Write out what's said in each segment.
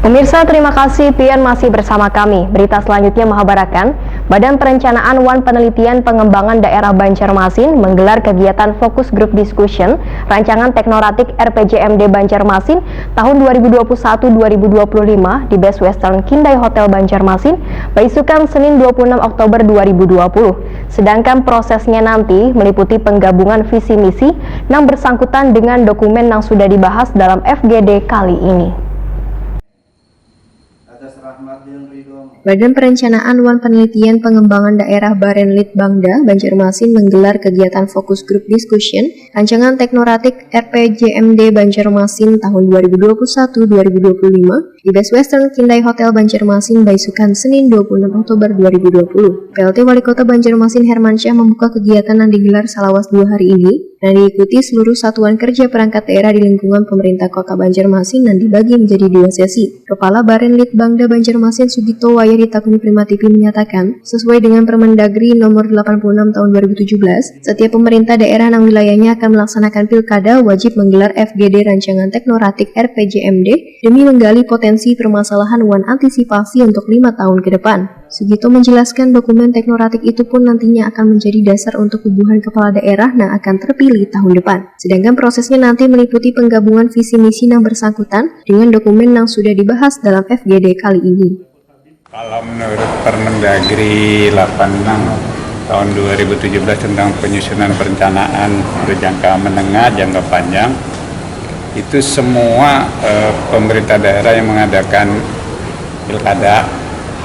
Pemirsa, terima kasih pian masih bersama kami. Berita selanjutnya menghabarkan, Badan Perencanaan Wan Penelitian Pengembangan Daerah Banjarmasin menggelar kegiatan Focus Group Discussion Rancangan Teknoratik RPJMD Banjarmasin tahun 2021-2025 di Best Western Kindai Hotel Banjarmasin, Baisukan Senin 26 Oktober 2020. Sedangkan prosesnya nanti meliputi penggabungan visi misi yang bersangkutan dengan dokumen yang sudah dibahas dalam FGD kali ini. Badan Perencanaan Wan Penelitian Pengembangan Daerah Barenlit Bangda Banjarmasin menggelar kegiatan Focus Group Discussion Rancangan Teknoratik RPJMD Banjarmasin tahun 2021-2025 di Best Western Kindai Hotel Banjarmasin, Baisukan Senin 26 Oktober 2020. PLT Wali Kota Banjarmasin Hermansyah membuka kegiatan yang digelar selawas 2 hari ini dan diikuti seluruh satuan kerja perangkat daerah di lingkungan pemerintah Kota Banjarmasin dan dibagi menjadi 2 sesi. Kepala Barenlit Bangda Banjarmasin Sugito Wayari Takuni Prima TV menyatakan, sesuai dengan Permendagri nomor 86 tahun 2017, setiap pemerintah daerah yang wilayahnya akan melaksanakan pilkada wajib menggelar FGD Rancangan Teknoratik RPJMD demi menggali potensi permasalahan wan antisipasi untuk 5 tahun ke depan. Sugito menjelaskan dokumen teknoratik itu pun nantinya akan menjadi dasar untuk hubungan kepala daerah yang akan terpilih tahun depan. Sedangkan prosesnya nanti meliputi penggabungan visi misi yang bersangkutan dengan dokumen yang sudah dibahas dalam FGD kali ini. Kalau menurut Permendagri 86 tahun 2017 tentang penyusunan perencanaan berjangka menengah, jangka panjang, itu semua pemerintah daerah yang mengadakan pilkada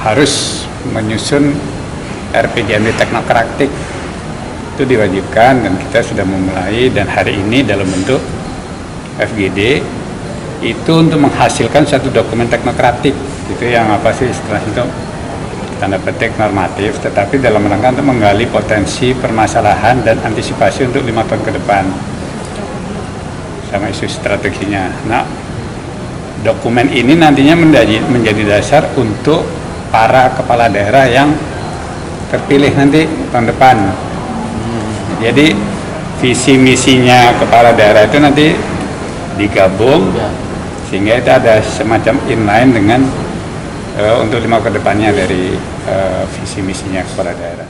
harus menyusun RPJMD teknokratik. Itu diwajibkan dan kita sudah memulai, dan hari ini dalam bentuk FGD itu untuk menghasilkan satu dokumen teknokratik. Itu yang apa sih istilah itu, tanda petik normatif, tetapi dalam rangka untuk menggali potensi permasalahan dan antisipasi untuk 5 tahun ke depan sama isu strateginya. Nah, dokumen ini nantinya menjadi dasar untuk para kepala daerah yang terpilih nanti tahun depan. Jadi visi misinya kepala daerah itu nanti digabung sehingga itu ada semacam inline dengan untuk 5 ke depannya dari visi misinya kepala daerah.